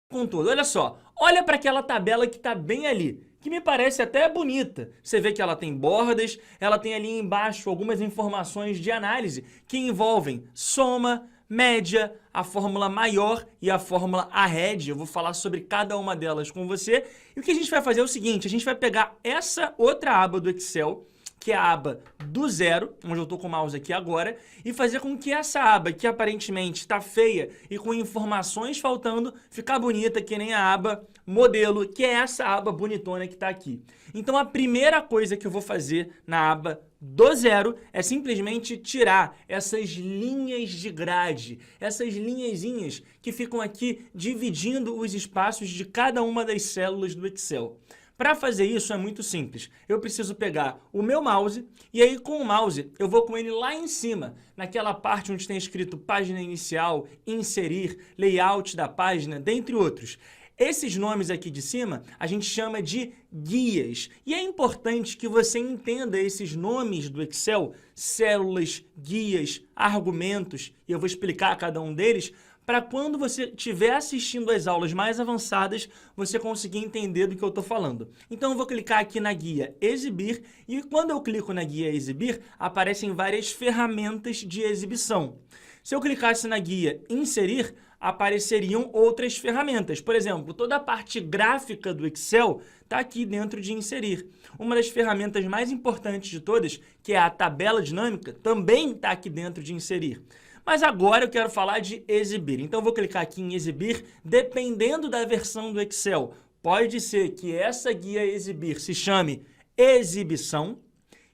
com tudo. Olha só, olha para aquela tabela que está bem ali, que me parece até bonita. Você vê que ela tem bordas, ela tem ali embaixo algumas informações de análise que envolvem soma, média, a fórmula maior e a fórmula arred. Eu vou falar sobre cada uma delas com você. E o que a gente vai fazer é o seguinte, a gente vai pegar essa outra aba do Excel, que é a aba do zero, onde eu estou com o mouse aqui agora, e fazer com que essa aba, que aparentemente está feia e com informações faltando, ficar bonita, que nem a aba modelo, que é essa aba bonitona que está aqui. Então a primeira coisa que eu vou fazer na aba do zero é simplesmente tirar essas linhas de grade, essas linhazinhas que ficam aqui dividindo os espaços de cada uma das células do Excel. Para fazer isso é muito simples. Eu preciso pegar o meu mouse e aí com o mouse eu vou com ele lá em cima, naquela parte onde tem escrito página inicial, inserir, layout da página, dentre outros. Esses nomes aqui de cima a gente chama de guias. E é importante que você entenda esses nomes do Excel, células, guias, argumentos, e eu vou explicar cada um deles, para quando você estiver assistindo às aulas mais avançadas, você conseguir entender do que eu estou falando. Então eu vou clicar aqui na guia Exibir, e quando eu clico na guia Exibir, aparecem várias ferramentas de exibição. Se eu clicasse na guia Inserir, apareceriam outras ferramentas. Por exemplo, toda a parte gráfica do Excel está aqui dentro de Inserir. Uma das ferramentas mais importantes de todas, que é a tabela dinâmica, também está aqui dentro de Inserir. Mas agora eu quero falar de exibir. Então eu vou clicar aqui em exibir, dependendo da versão do Excel. Pode ser que essa guia exibir se chame exibição.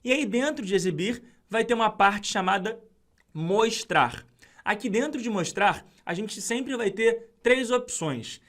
E aí dentro de exibir vai ter uma parte chamada mostrar. Aqui dentro de mostrar, a gente sempre vai ter três opções.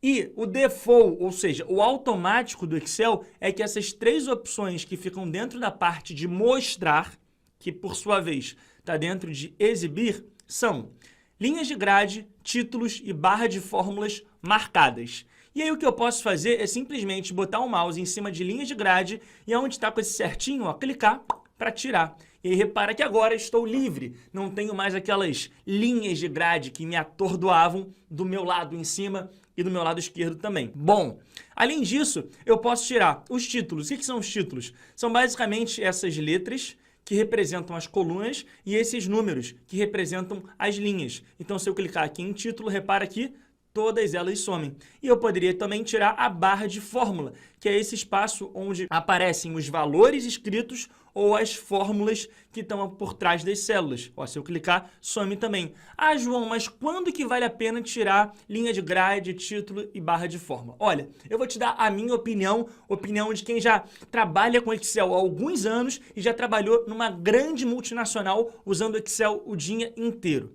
E o default, ou seja, o automático do Excel é que essas três opções que ficam dentro da parte de mostrar, que por sua vez está dentro de exibir, são linhas de grade, títulos e barra de fórmulas marcadas. E aí o que eu posso fazer é simplesmente botar o mouse em cima de linhas de grade e onde está com esse certinho, ó, clicar para tirar. E aí repara que agora estou livre, não tenho mais aquelas linhas de grade que me atordoavam do meu lado em cima e do meu lado esquerdo também. Bom, além disso, eu posso tirar os títulos. O que são os títulos? São basicamente essas letras que representam as colunas e esses números que representam as linhas. Então, se eu clicar aqui em título, repara que todas elas somem. E eu poderia também tirar a barra de fórmula, que é esse espaço onde aparecem os valores escritos ou as fórmulas que estão por trás das células. Ó, se eu clicar, some também. Ah, João, mas quando que vale a pena tirar linha de grade, título e barra de fórmula? Olha, eu vou te dar a minha opinião, opinião de quem já trabalha com Excel há alguns anos e já trabalhou numa grande multinacional usando Excel o dia inteiro.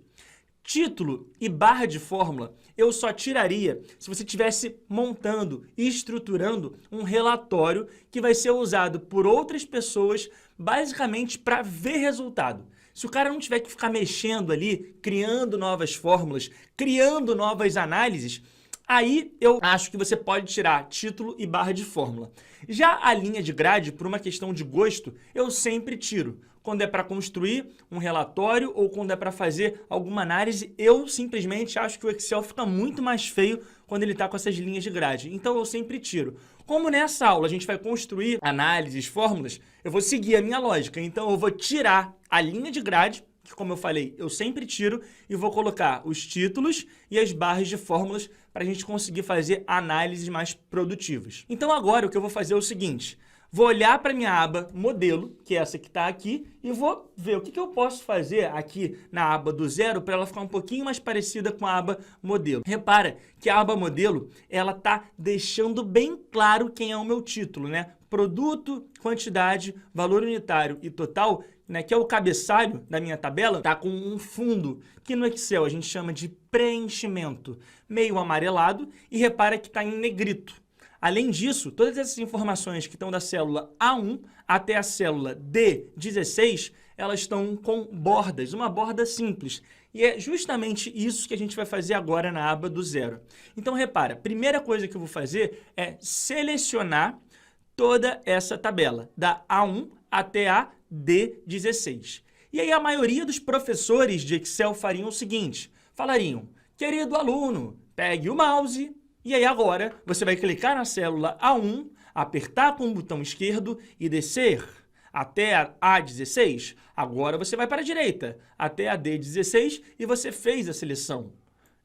Título e barra de fórmula eu só tiraria se você estivesse montando e estruturando um relatório que vai ser usado por outras pessoas basicamente para ver resultado. Se o cara não tiver que ficar mexendo ali, criando novas fórmulas, criando novas análises, aí eu acho que você pode tirar título e barra de fórmula. Já a linha de grade, por uma questão de gosto, eu sempre tiro. Quando é para construir um relatório ou quando é para fazer alguma análise, eu simplesmente acho que o Excel fica muito mais feio quando ele está com essas linhas de grade. Então eu sempre tiro. Como nessa aula a gente vai construir análises, fórmulas, eu vou seguir a minha lógica. Então eu vou tirar a linha de grade, que como eu falei, eu sempre tiro, e vou colocar os títulos e as barras de fórmulas para a gente conseguir fazer análises mais produtivas. Então agora o que eu vou fazer é o seguinte: vou olhar para minha aba modelo, que é essa que está aqui, e vou ver o que eu posso fazer aqui na aba do zero para ela ficar um pouquinho mais parecida com a aba modelo. Repara que a aba modelo, ela está deixando bem claro quem é o meu título, né? Produto, quantidade, valor unitário e total, né, que é o cabeçalho da minha tabela, tá com um fundo que no Excel a gente chama de preenchimento meio amarelado e repara que está em negrito. Além disso, todas essas informações que estão da célula A1 até a célula D16, elas estão com bordas, uma borda simples. E é justamente isso que a gente vai fazer agora na aba do zero. Então, repara, a primeira coisa que eu vou fazer é selecionar toda essa tabela, da A1 até a D16. E aí a maioria dos professores de Excel fariam o seguinte, falariam: querido aluno, pegue o mouse, E aí agora você vai clicar na célula A1, apertar com o botão esquerdo e descer até a A16. Agora você vai para a direita, até a D16 e você fez a seleção.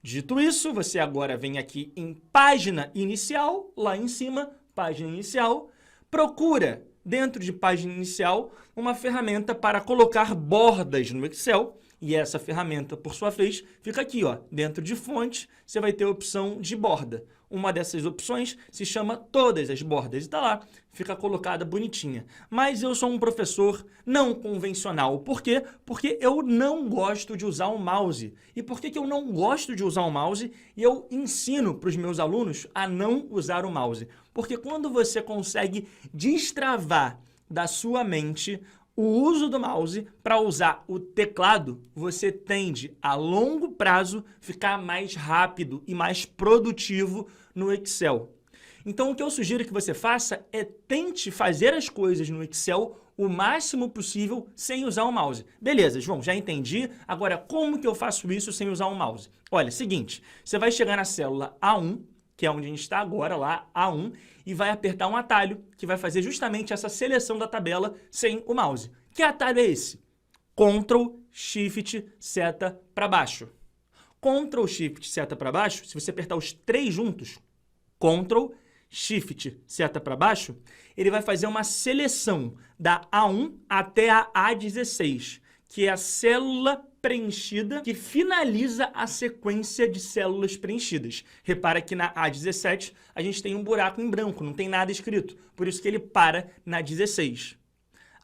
Dito isso, você agora vem aqui em página inicial, lá em cima, página inicial, procura dentro de página inicial uma ferramenta para colocar bordas no Excel. E essa ferramenta, por sua vez, fica aqui, ó, dentro de fonte, você vai ter a opção de borda. Uma dessas opções se chama todas as bordas, e tá lá, fica colocada bonitinha. Mas eu sou um professor não convencional. Por quê? Porque eu não gosto de usar o mouse. E por que eu não gosto de usar o mouse? E eu ensino para os meus alunos a não usar o mouse. Porque quando você consegue destravar da sua mente o uso do mouse para usar o teclado, você tende a longo prazo ficar mais rápido e mais produtivo no Excel. Então o que eu sugiro que você faça é tente fazer as coisas no Excel o máximo possível sem usar o mouse. Beleza, João, já entendi. Agora, como que eu faço isso sem usar o mouse? Olha, seguinte, você vai chegar na célula A1, que é onde a gente está agora, lá, A1, e vai apertar um atalho que vai fazer justamente essa seleção da tabela sem o mouse. Que atalho é esse? Ctrl, Shift, seta para baixo. Ctrl, Shift, seta para baixo, se você apertar os três juntos, Ctrl, Shift, seta para baixo, ele vai fazer uma seleção da A1 até a A16, que é a célula preenchida que finaliza a sequência de células preenchidas. Repara que na A17 a gente tem um buraco em branco, não tem nada escrito, por isso que ele para na 16.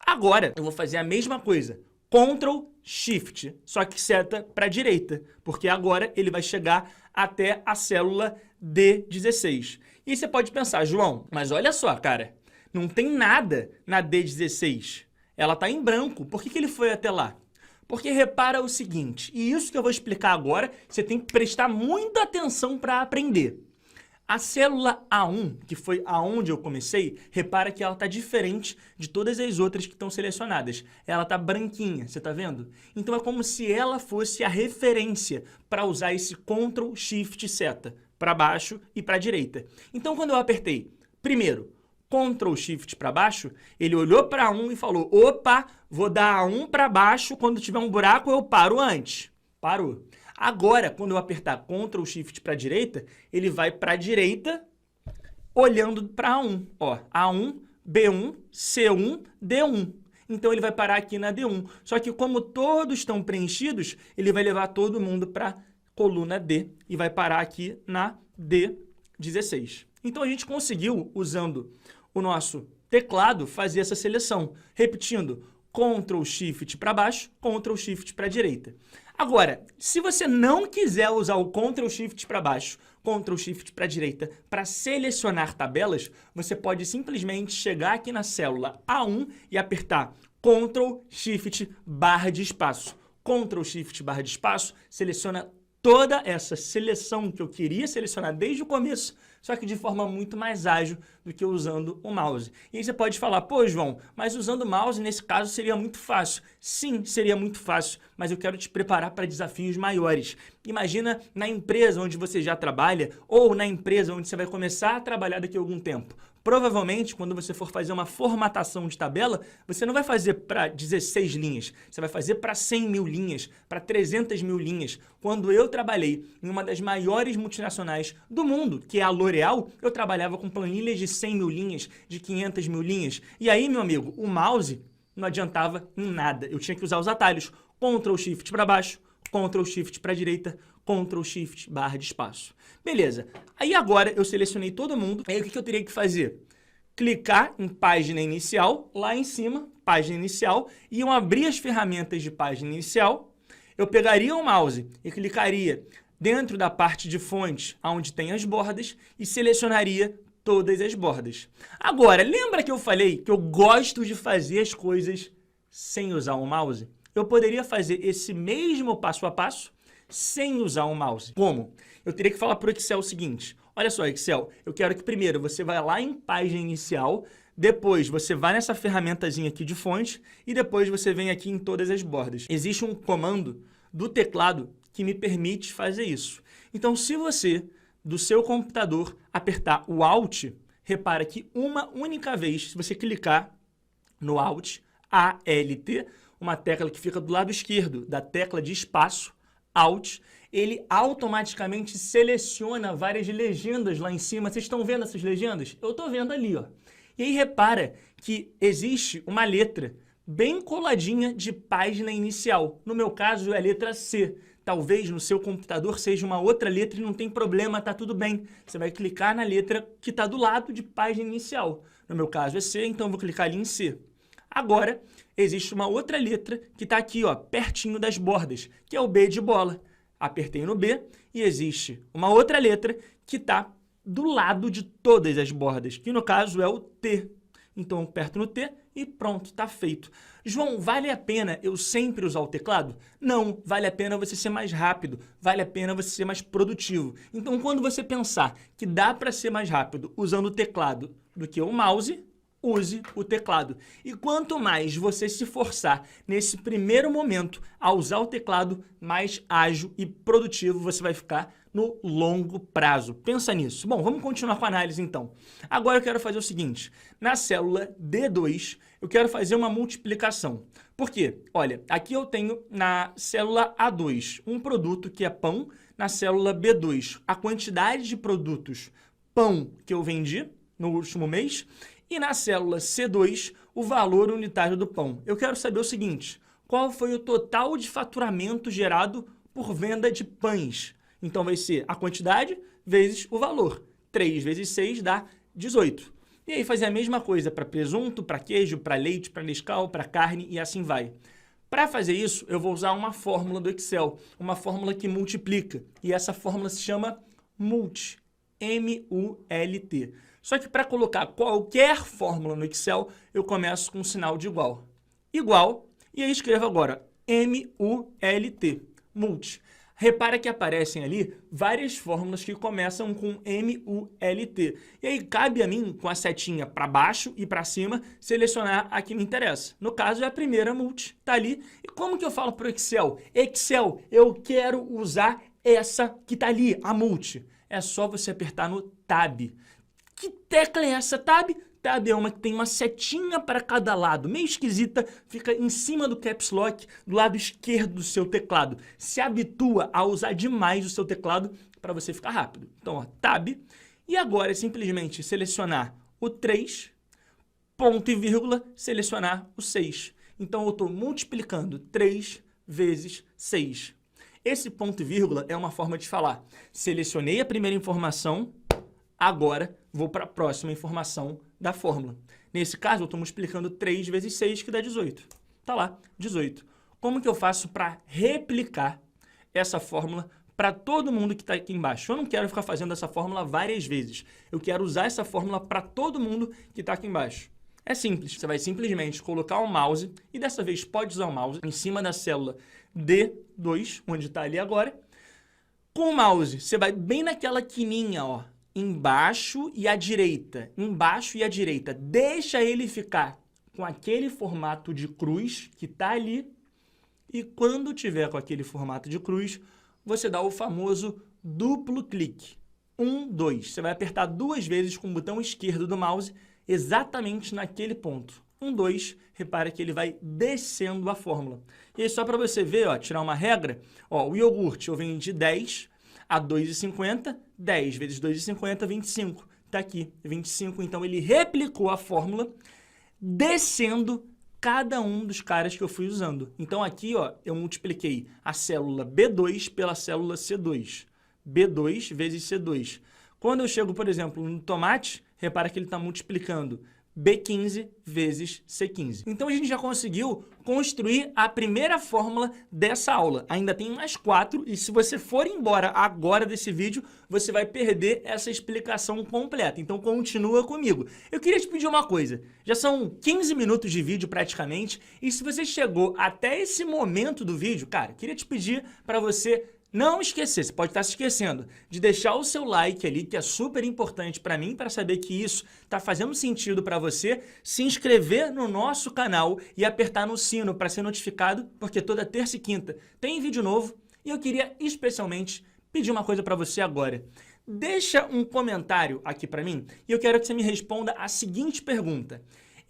Agora eu vou fazer a mesma coisa, Ctrl, Shift, só que seta para a direita, porque agora ele vai chegar até a célula D16. E você pode pensar, João, mas olha só, cara, não tem nada na D16, ela está em branco, por que ele foi até lá? Porque repara o seguinte, e isso que eu vou explicar agora, você tem que prestar muita atenção para aprender. A célula A1, que foi aonde eu comecei, repara que ela está diferente de todas as outras que estão selecionadas. Ela está branquinha, você está vendo? Então é como se ela fosse a referência para usar esse Ctrl, Shift, seta para baixo e para a direita. Então quando eu apertei, primeiro, Ctrl Shift para baixo, ele olhou para A1 e falou, opa, vou dar A1 para baixo, quando tiver um buraco eu paro antes. Parou. Agora, quando eu apertar Ctrl Shift para a direita, ele vai para a direita, olhando para A1. Ó, A1, B1, C1, D1. Então ele vai parar aqui na D1. Só que como todos estão preenchidos, ele vai levar todo mundo para a coluna D e vai parar aqui na D16. Então a gente conseguiu, usando o nosso teclado, fazer essa seleção, repetindo Ctrl Shift para baixo, Ctrl Shift para a direita. Agora, se você não quiser usar o Ctrl Shift para baixo, Ctrl Shift para a direita para selecionar tabelas, você pode simplesmente chegar aqui na célula A1 e apertar Ctrl Shift barra de espaço. Ctrl Shift barra de espaço seleciona toda essa seleção que eu queria selecionar desde o começo, só que de forma muito mais ágil do que usando o mouse. E aí você pode falar, pô, João, mas usando o mouse nesse caso seria muito fácil. Sim, seria muito fácil, mas eu quero te preparar para desafios maiores. Imagina na empresa onde você já trabalha ou na empresa onde você vai começar a trabalhar daqui a algum tempo. Provavelmente, quando você for fazer uma formatação de tabela, você não vai fazer para 16 linhas, você vai fazer para 100 mil linhas, para 300 mil linhas. Quando eu trabalhei em uma das maiores multinacionais do mundo, que é a L'Oréal, eu trabalhava com planilhas de 100 mil linhas, de 500 mil linhas. E aí, meu amigo, o mouse não adiantava em nada. Eu tinha que usar os atalhos Ctrl Shift para baixo, Ctrl Shift para a direita, Ctrl Shift barra de espaço. Beleza. Aí agora eu selecionei todo mundo. Aí o que eu teria que fazer? Clicar em página inicial, lá em cima, página inicial, e eu abrir as ferramentas de página inicial. Eu pegaria o mouse e clicaria dentro da parte de fonte, onde tem as bordas, e selecionaria todas as bordas. Agora, lembra que eu falei que eu gosto de fazer as coisas sem usar o mouse? Eu poderia fazer esse mesmo passo a passo sem usar o mouse. Como? Eu teria que falar para o Excel o seguinte, olha só, Excel, eu quero que primeiro você vá lá em página inicial, depois você vai nessa ferramentazinha aqui de fonte e depois você vem aqui em todas as bordas. Existe um comando do teclado que me permite fazer isso. Então, se você do seu computador apertar o Alt, repara que uma única vez, se você clicar no Alt, ALT, uma tecla que fica do lado esquerdo da tecla de espaço, Alt, ele automaticamente seleciona várias legendas lá em cima. Vocês estão vendo essas legendas? Eu estou vendo ali, ó. E aí repara que existe uma letra bem coladinha de página inicial. No meu caso é a letra C. Talvez no seu computador seja uma outra letra e não tem problema, tá tudo bem. Você vai clicar na letra que está do lado de página inicial. No meu caso é C, então eu vou clicar ali em C. Agora, existe uma outra letra que está aqui, ó, pertinho das bordas, que é o B de bola. Apertei no B e existe uma outra letra que está do lado de todas as bordas, que no caso é o T. Então eu aperto no T e pronto, está feito. João, vale a pena eu sempre usar o teclado? Não, vale a pena você ser mais rápido, vale a pena você ser mais produtivo. Então quando você pensar que dá para ser mais rápido usando o teclado do que o mouse, use o teclado. E quanto mais você se forçar nesse primeiro momento a usar o teclado, mais ágil e produtivo você vai ficar no longo prazo. Pensa nisso. Bom, vamos continuar com a análise então. Agora eu quero fazer o seguinte, na célula D2 eu quero fazer uma multiplicação. Por quê? Olha, aqui eu tenho na célula A2 um produto que é pão, na célula B2 a quantidade de produtos pão que eu vendi no último mês, e na célula C2, o valor unitário do pão. Eu quero saber o seguinte, qual foi o total de faturamento gerado por venda de pães? Então vai ser a quantidade vezes o valor. 3 vezes 6 dá 18. E aí fazer a mesma coisa para presunto, para queijo, para leite, para Nescau, para carne e assim vai. Para fazer isso, eu vou usar uma fórmula do Excel, uma fórmula que multiplica. E essa fórmula se chama MULT, M-U-L-T. Só que para colocar qualquer fórmula no Excel, eu começo com um sinal de igual. Igual, e aí escrevo agora M-U-L-T, MULT. Repara que aparecem ali várias fórmulas que começam com M-U-L-T. E aí cabe a mim, com a setinha para baixo e para cima, selecionar a que me interessa. No caso é a primeira MULT, tá ali. E como que eu falo para o Excel? Excel, eu quero usar essa que tá ali, a MULT. É só você apertar no Tab. Que tecla é essa, Tab? Tab é uma que tem uma setinha para cada lado, meio esquisita, fica em cima do Caps Lock, do lado esquerdo do seu teclado. Se habitua a usar demais o seu teclado para você ficar rápido. Então, ó, Tab. E agora é simplesmente selecionar o 3, ponto e vírgula, selecionar o 6. Então, eu estou multiplicando 3 vezes 6. Esse ponto e vírgula é uma forma de falar. Selecionei a primeira informação, agora vou para a próxima informação da fórmula. Nesse caso, eu estou multiplicando 3 vezes 6, que dá 18. Está lá, 18. Como que eu faço para replicar essa fórmula para todo mundo que está aqui embaixo? Eu não quero ficar fazendo essa fórmula várias vezes. Eu quero usar essa fórmula para todo mundo que está aqui embaixo. É simples, você vai simplesmente colocar o mouse, e dessa vez pode usar o mouse, em cima da célula D2, onde está ali agora. Com o mouse, você vai bem naquela quininha, ó, embaixo e à direita, embaixo e à direita. Deixa ele ficar com aquele formato de cruz que está ali, e quando tiver com aquele formato de cruz, você dá o famoso duplo clique. 1, 2. Você vai apertar 2 vezes com o botão esquerdo do mouse, exatamente naquele ponto. 1, 2, repara que ele vai descendo a fórmula. E aí só para você ver, ó, tirar uma regra, ó, o iogurte eu vendi 10 a 2,50, 10 vezes 2,50, 25. Está aqui, 25. Então, ele replicou a fórmula descendo cada um dos caras que eu fui usando. Então, aqui, ó, eu multipliquei a célula B2 pela célula C2. B2 vezes C2. Quando eu chego, por exemplo, no tomate, repara que ele está multiplicando B15 vezes C15. Então, a gente já conseguiu construir a primeira fórmula dessa aula. Ainda tem mais 4, e se você for embora agora desse vídeo, você vai perder essa explicação completa. Então, continua comigo. Eu queria te pedir uma coisa. Já são 15 minutos de vídeo praticamente, e se você chegou até esse momento do vídeo, cara, queria te pedir para você não esquecer, você pode estar se esquecendo, de deixar o seu like ali, que é super importante para mim, para saber que isso está fazendo sentido para você, se inscrever no nosso canal e apertar no sino para ser notificado, porque toda terça e quinta tem vídeo novo. E eu queria especialmente pedir uma coisa para você agora. Deixa um comentário aqui para mim e eu quero que você me responda a seguinte pergunta.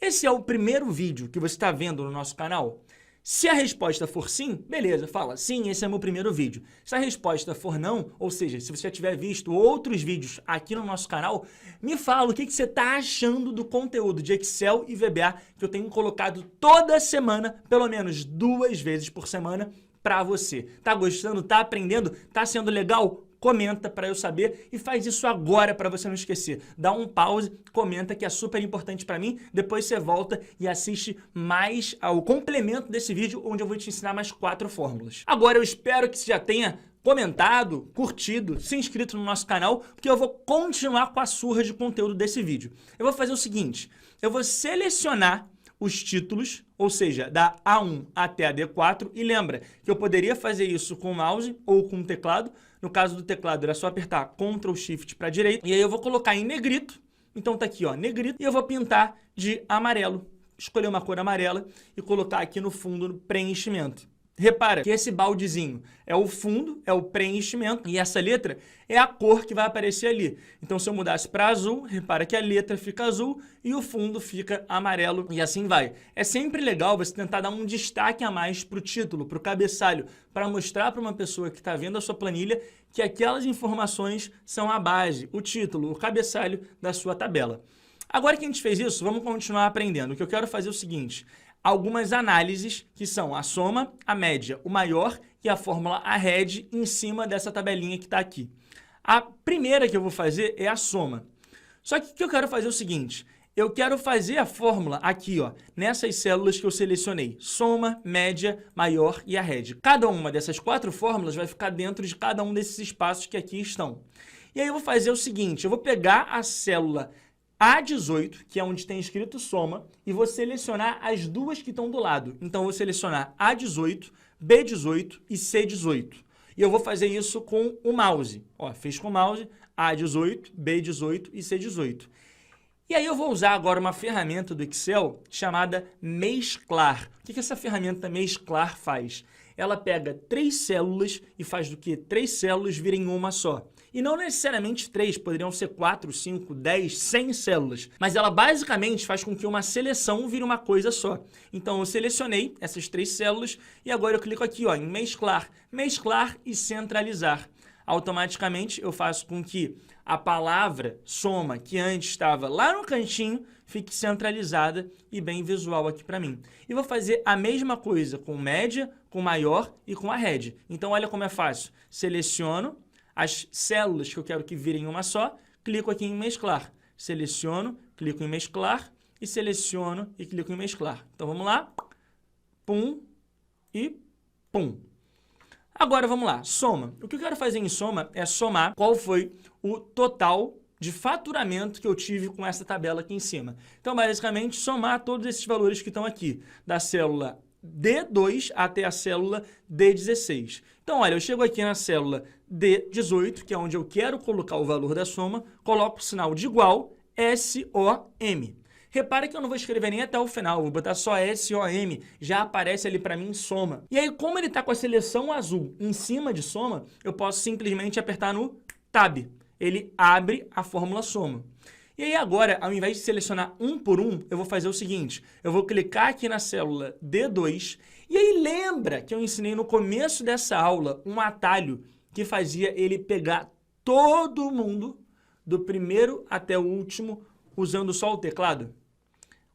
Esse é o primeiro vídeo que você está vendo no nosso canal? Se a resposta for sim, beleza, fala, sim, esse é meu primeiro vídeo. Se a resposta for não, ou seja, se você já tiver visto outros vídeos aqui no nosso canal, me fala o que você está achando do conteúdo de Excel e VBA que eu tenho colocado toda semana, pelo menos 2 vezes por semana, para você. Tá gostando? Tá aprendendo? Tá sendo legal? Comenta para eu saber e faz isso agora para você não esquecer. Dá um pause, comenta que é super importante para mim, depois você volta e assiste mais ao complemento desse vídeo onde eu vou te ensinar mais 4 fórmulas. Agora eu espero que você já tenha comentado, curtido, se inscrito no nosso canal, porque eu vou continuar com a surra de conteúdo desse vídeo. Eu vou fazer o seguinte, eu vou selecionar os títulos, ou seja, da A1 até a D4, e lembra que eu poderia fazer isso com o mouse ou com o teclado. No caso do teclado era só apertar Ctrl Shift para a direita, e aí eu vou colocar em negrito, então tá aqui ó, negrito, e eu vou pintar de amarelo, escolher uma cor amarela e colocar aqui no fundo no preenchimento. Repara que esse baldezinho é o fundo, é o preenchimento, e essa letra é a cor que vai aparecer ali. Então, se eu mudasse para azul, repara que a letra fica azul e o fundo fica amarelo, e assim vai. É sempre legal você tentar dar um destaque a mais para o título, para o cabeçalho, para mostrar para uma pessoa que está vendo a sua planilha que aquelas informações são a base, o título, o cabeçalho da sua tabela. Agora que a gente fez isso, vamos continuar aprendendo. O que eu quero fazer é o seguinte: algumas análises, que são a soma, a média, o maior e a fórmula ARED em cima dessa tabelinha que está aqui. A primeira que eu vou fazer é a soma. Só que o que eu quero fazer é o seguinte, eu quero fazer a fórmula aqui, ó, nessas células que eu selecionei, soma, média, maior e ARED. Cada uma dessas 4 fórmulas vai ficar dentro de cada um desses espaços que aqui estão. E aí eu vou fazer o seguinte, eu vou pegar a célula A18, que é onde tem escrito soma, e vou selecionar as duas que estão do lado. Então, eu vou selecionar A18, B18 e C18. E eu vou fazer isso com o mouse. Ó, fiz com o mouse A18, B18 e C18. E aí eu vou usar agora uma ferramenta do Excel chamada Mesclar. O que essa ferramenta Mesclar faz? Ela pega 3 células e faz do que 3 células virem uma só. E não necessariamente 3, poderiam ser 4, 5, 10, 100 células. Mas ela basicamente faz com que uma seleção vire uma coisa só. Então eu selecionei essas 3 células e agora eu clico aqui ó, em mesclar, mesclar e centralizar. Automaticamente eu faço com que a palavra soma, que antes estava lá no cantinho, fique centralizada e bem visual aqui para mim. E vou fazer a mesma coisa com média, com maior e com ARED. Então olha como é fácil. Seleciono as células que eu quero que virem uma só, clico aqui em mesclar. Seleciono, clico em mesclar e seleciono e clico em mesclar. Então vamos lá. Pum e pum. Agora vamos lá, soma. O que eu quero fazer em soma é somar qual foi o total de faturamento que eu tive com essa tabela aqui em cima. Então, basicamente, somar todos esses valores que estão aqui, da célula D2 até a célula D16. Então, olha, eu chego aqui na célula D18, que é onde eu quero colocar o valor da soma, coloco o sinal de igual, SOM. Repara que eu não vou escrever nem até o final, vou botar só SOM, já aparece ali para mim soma. E aí, como ele está com a seleção azul em cima de soma, eu posso simplesmente apertar no Tab. Ele abre a fórmula soma. E aí agora, ao invés de selecionar um por um, eu vou fazer o seguinte, eu vou clicar aqui na célula D2, e aí lembra que eu ensinei no começo dessa aula um atalho que fazia ele pegar todo mundo, do primeiro até o último, usando só o teclado?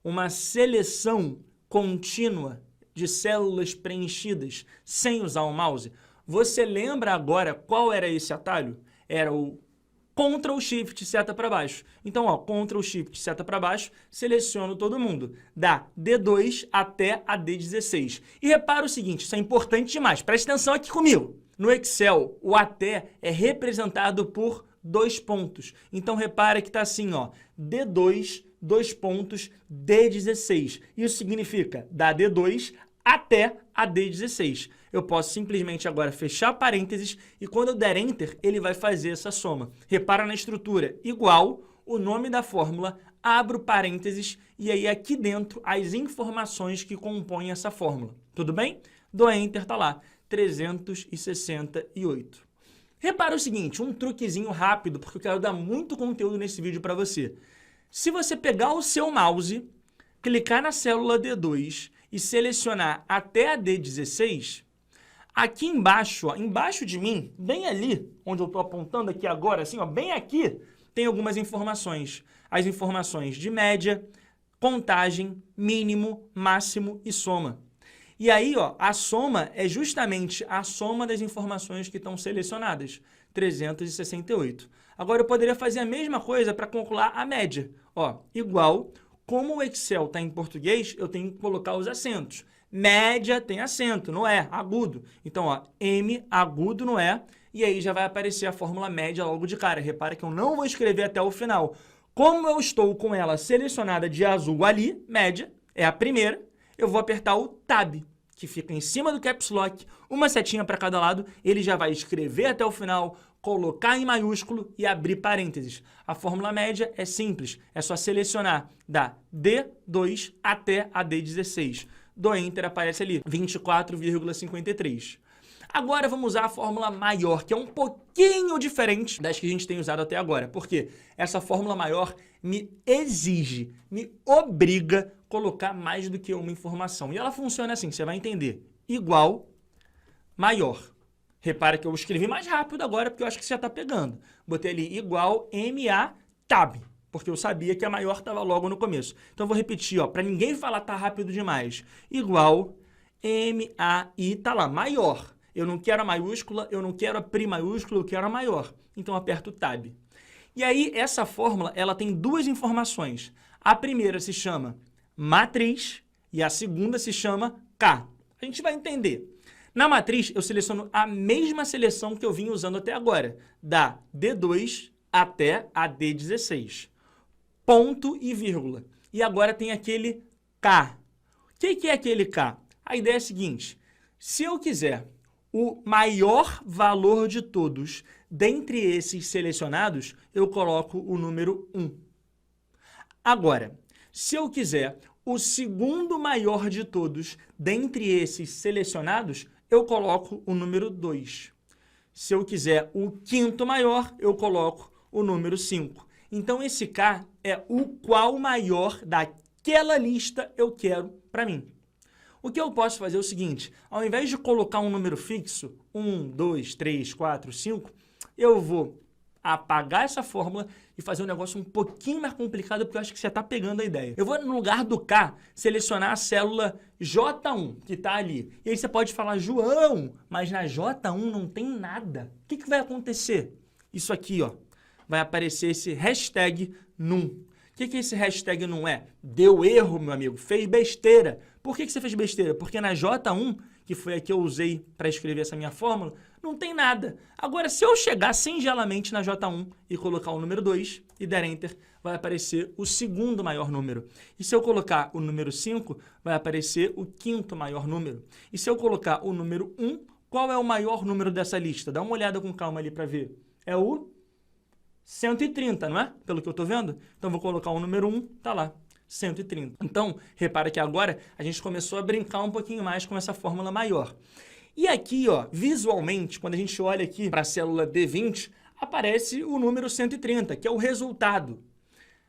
Uma seleção contínua de células preenchidas sem usar o mouse. Você lembra agora qual era esse atalho? Era o Ctrl Shift seta para baixo. Então, ó, Ctrl Shift seta para baixo, seleciono todo mundo, da D2 até a D16. E repara o seguinte, isso é importante demais, presta atenção aqui comigo. No Excel, o até é representado por 2 pontos. Então, repara que está assim, ó, D2, 2 pontos, D16. Isso significa da D2 até a D16. Eu posso simplesmente agora fechar parênteses e quando eu der Enter, ele vai fazer essa soma. Repara na estrutura, igual, o nome da fórmula, abro parênteses e aí aqui dentro as informações que compõem essa fórmula. Tudo bem? Dou Enter, tá lá, 368. Repara o seguinte, um truquezinho rápido, porque eu quero dar muito conteúdo nesse vídeo para você. Se você pegar o seu mouse, clicar na célula D2 e selecionar até a D16, aqui embaixo, ó, embaixo de mim, bem ali, onde eu estou apontando aqui agora, assim, ó, bem aqui, tem algumas informações. As informações de média, contagem, mínimo, máximo e soma. E aí, ó, a soma é justamente a soma das informações que estão selecionadas, 368. Agora, eu poderia fazer a mesma coisa para calcular a média. Ó, igual, como o Excel está em português, eu tenho que colocar os acentos. Média tem acento, não é? Agudo. Então, ó, M, agudo no E, e aí já vai aparecer a fórmula média logo de cara. Repara que eu não vou escrever até o final. Como eu estou com ela selecionada de azul ali, média, é a primeira, eu vou apertar o Tab, que fica em cima do Caps Lock, uma setinha para cada lado, ele já vai escrever até o final, colocar em maiúsculo e abrir parênteses. A fórmula média é simples, é só selecionar da D2 até a D16. Do Enter aparece ali 24,53. Agora vamos usar a fórmula maior, que é um pouquinho diferente das que a gente tem usado até agora. Porque essa fórmula maior me exige, me obriga a colocar mais do que uma informação. E ela funciona assim, você vai entender. Igual, maior. Repara que eu escrevi mais rápido agora, porque eu acho que você já está pegando. Botei ali igual MA tab, porque eu sabia que a maior estava logo no começo. Então eu vou repetir, ó, para ninguém falar tá rápido demais. Igual MAI, tá lá, maior. Eu não quero a maiúscula, eu não quero a primaiúscula, eu quero a maior. Então eu aperto Tab. E aí essa fórmula, ela tem duas informações. A primeira se chama matriz e a segunda se chama K. A gente vai entender. Na matriz, eu seleciono a mesma seleção que eu vim usando até agora, da D2 até a D16. Ponto e vírgula. E agora tem aquele K. O que é aquele K? A ideia é a seguinte, se eu quiser o maior valor de todos dentre esses selecionados, eu coloco o número 1. Agora, se eu quiser o segundo maior de todos dentre esses selecionados, eu coloco o número 2. Se eu quiser o quinto maior, eu coloco o número 5. Então, esse K é o qual maior daquela lista eu quero para mim. O que eu posso fazer é o seguinte, ao invés de colocar um número fixo, 1, 2, 3, 4, 5, eu vou apagar essa fórmula e fazer um negócio um pouquinho mais complicado, porque eu acho que você está pegando a ideia. Eu vou, no lugar do K, selecionar a célula J1, que está ali. E aí você pode falar, João, mas na J1 não tem nada. O que vai acontecer? Isso aqui, ó, vai aparecer esse hashtag num. O que esse hashtag não é? Deu erro, meu amigo, fez besteira. Por que você fez besteira? Porque na J1, que foi a que eu usei para escrever essa minha fórmula, não tem nada. Agora, se eu chegar singelamente na J1 e colocar o número 2 e der Enter, vai aparecer o segundo maior número. E se eu colocar o número 5, vai aparecer o quinto maior número. E se eu colocar o número 1, qual é o maior número dessa lista? Dá uma olhada com calma ali para ver. É o 130, não é? Pelo que eu estou vendo. Então, vou colocar o número 1, tá lá, 130. Então, repara que agora a gente começou a brincar um pouquinho mais com essa fórmula maior. E aqui, ó, visualmente, quando a gente olha aqui para a célula D20, aparece o número 130, que é o resultado.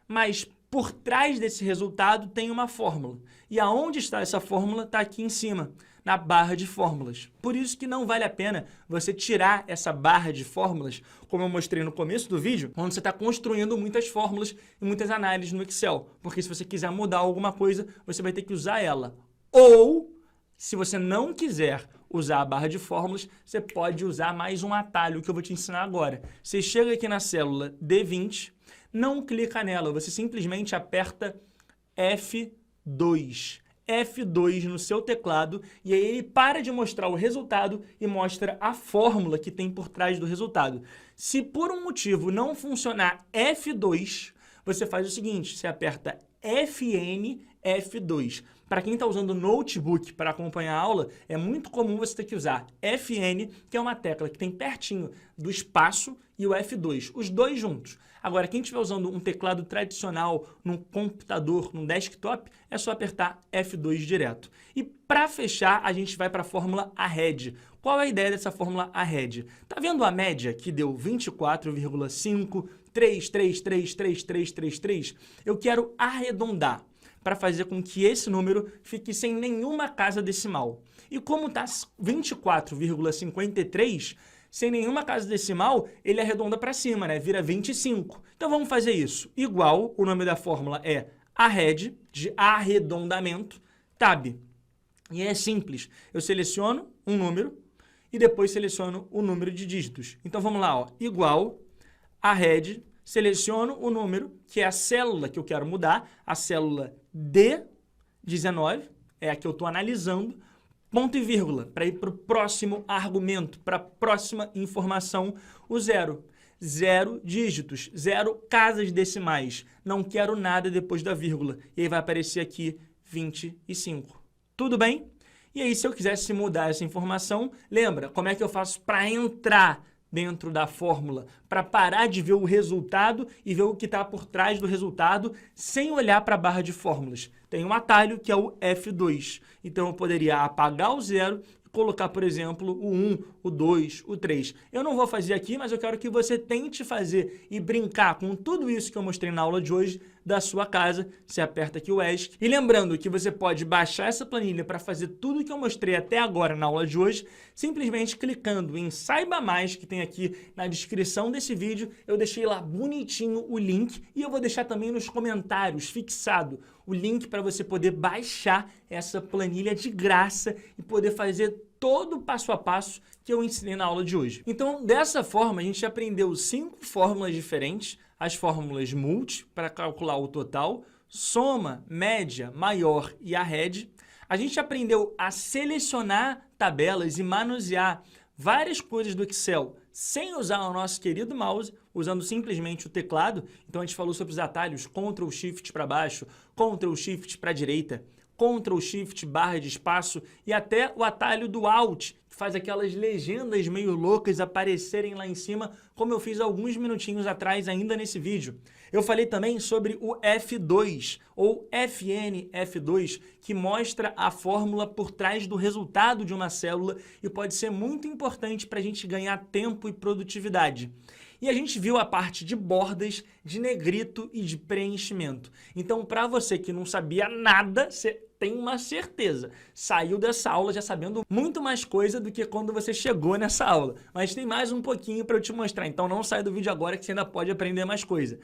Mas por trás desse resultado tem uma fórmula. E aonde está essa fórmula? Está aqui em cima, na barra de fórmulas. Por isso que não vale a pena você tirar essa barra de fórmulas, como eu mostrei no começo do vídeo, onde você está construindo muitas fórmulas e muitas análises no Excel. Porque se você quiser mudar alguma coisa, você vai ter que usar ela. Ou, se você não quiser usar a barra de fórmulas, você pode usar mais um atalho que eu vou te ensinar agora. Você chega aqui na célula D20, não clica nela, você simplesmente aperta F2. F2 no seu teclado e aí ele para de mostrar o resultado e mostra a fórmula que tem por trás do resultado. Se por um motivo não funcionar F2, você faz o seguinte, você aperta FN F2. Para quem está usando notebook para acompanhar a aula, é muito comum você ter que usar FN, que é uma tecla que tem pertinho do espaço, e o F2, os dois juntos. Agora, quem estiver usando um teclado tradicional num computador, num desktop, é só apertar F2 direto. E para fechar, a gente vai para a fórmula AHEAD. Qual é a ideia dessa fórmula ARED? Tá vendo a média que deu 24,533333333? Eu quero arredondar para fazer com que esse número fique sem nenhuma casa decimal. E como está 24,53, sem nenhuma casa decimal, ele arredonda para cima, né? Vira 25. Então vamos fazer isso. Igual, o nome da fórmula é ARED, de arredondamento, TAB. E é simples. Eu seleciono um número e depois seleciono o número de dígitos. Então vamos lá, ó. Igual ARED, seleciono o número, que é a célula que eu quero mudar, a célula D19, é a que eu estou analisando, ponto e vírgula, para ir para o próximo argumento, para a próxima informação, o zero. 0 dígitos, 0 casas decimais. Não quero nada depois da vírgula. E aí vai aparecer aqui 25. Tudo bem? E aí, se eu quisesse mudar essa informação, lembra como é que eu faço para entrar dentro da fórmula, para parar de ver o resultado e ver o que está por trás do resultado sem olhar para a barra de fórmulas. Tem um atalho que é o F2. Então, eu poderia apagar o 0 e colocar, por exemplo, o 1, o 2, o 3. Eu não vou fazer aqui, mas eu quero que você tente fazer e brincar com tudo isso que eu mostrei na aula de hoje da sua casa. Você aperta aqui o ESC. E lembrando que você pode baixar essa planilha para fazer tudo que eu mostrei até agora na aula de hoje, simplesmente clicando em Saiba Mais, que tem aqui na descrição desse vídeo. Eu deixei lá bonitinho o link e eu vou deixar também nos comentários fixado o link para você poder baixar essa planilha de graça e poder fazer todo o passo a passo que eu ensinei na aula de hoje. Então, dessa forma, a gente aprendeu 5 fórmulas diferentes, as fórmulas multi, para calcular o total, soma, média, maior e ARED. A gente aprendeu a selecionar tabelas e manusear várias coisas do Excel sem usar o nosso querido mouse, usando simplesmente o teclado. Então, a gente falou sobre os atalhos Ctrl Shift para baixo, Ctrl Shift para a direita, Ctrl Shift barra de espaço e até o atalho do Alt, que faz aquelas legendas meio loucas aparecerem lá em cima, como eu fiz alguns minutinhos atrás ainda nesse vídeo. Eu falei também sobre o F2, ou FNF2, que mostra a fórmula por trás do resultado de uma célula e pode ser muito importante para a gente ganhar tempo e produtividade. E a gente viu a parte de bordas, de negrito e de preenchimento. Então, para você que não sabia nada, você tem uma certeza. Saiu dessa aula já sabendo muito mais coisa do que quando você chegou nessa aula. Mas tem mais um pouquinho para eu te mostrar. Então, não sai do vídeo agora que você ainda pode aprender mais coisa.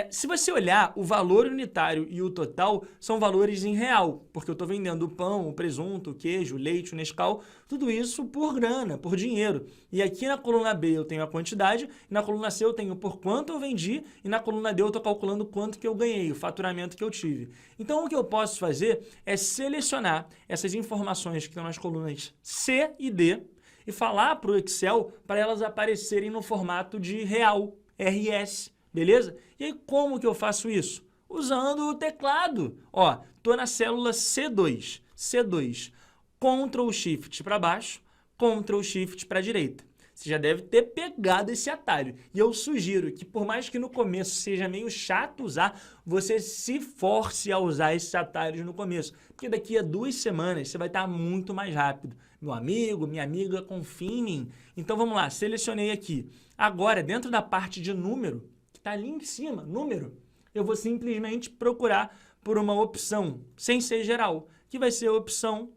Se você olhar, o valor unitário e o total são valores em real, porque eu estou vendendo o pão, o presunto, o queijo, o leite, o Nescau, tudo isso por grana, por dinheiro. E aqui na coluna B eu tenho a quantidade, e na coluna C eu tenho por quanto eu vendi, e na coluna D eu estou calculando quanto que eu ganhei, o faturamento que eu tive. Então o que eu posso fazer é selecionar essas informações que estão nas colunas C e D e falar para o Excel para elas aparecerem no formato de real, RS. Beleza? E aí, como que eu faço isso? Usando o teclado. Ó, tô na célula C2. C2. Ctrl Shift para baixo, Ctrl Shift para a direita. Você já deve ter pegado esse atalho. E eu sugiro que, por mais que no começo seja meio chato usar, você se force a usar esses atalhos no começo. Porque daqui a 2 semanas você vai estar muito mais rápido. Meu amigo, minha amiga, confia em mim. Então vamos lá, selecionei aqui. Agora, dentro da parte de número, está ali em cima, número, eu vou simplesmente procurar por uma opção, sem ser geral, que vai ser a opção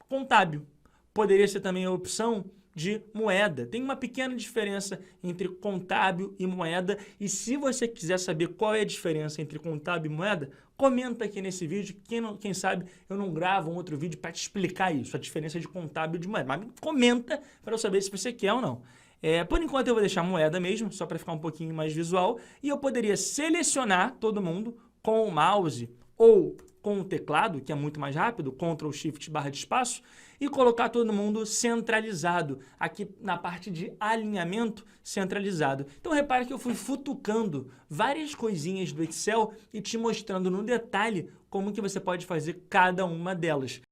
contábil. Poderia ser também a opção de moeda. Tem uma pequena diferença entre contábil e moeda, e se você quiser saber qual é a diferença entre contábil e moeda, comenta aqui nesse vídeo, quem sabe eu não gravo um outro vídeo para te explicar isso, a diferença de contábil e de moeda. Mas comenta para eu saber se você quer ou não. Por enquanto eu vou deixar moeda mesmo, só para ficar um pouquinho mais visual, e eu poderia selecionar todo mundo com o mouse ou com o teclado, que é muito mais rápido, Ctrl Shift barra de espaço, e colocar todo mundo centralizado, aqui na parte de alinhamento centralizado. Então repare que eu fui futucando várias coisinhas do Excel e te mostrando no detalhe como que você pode fazer cada uma delas.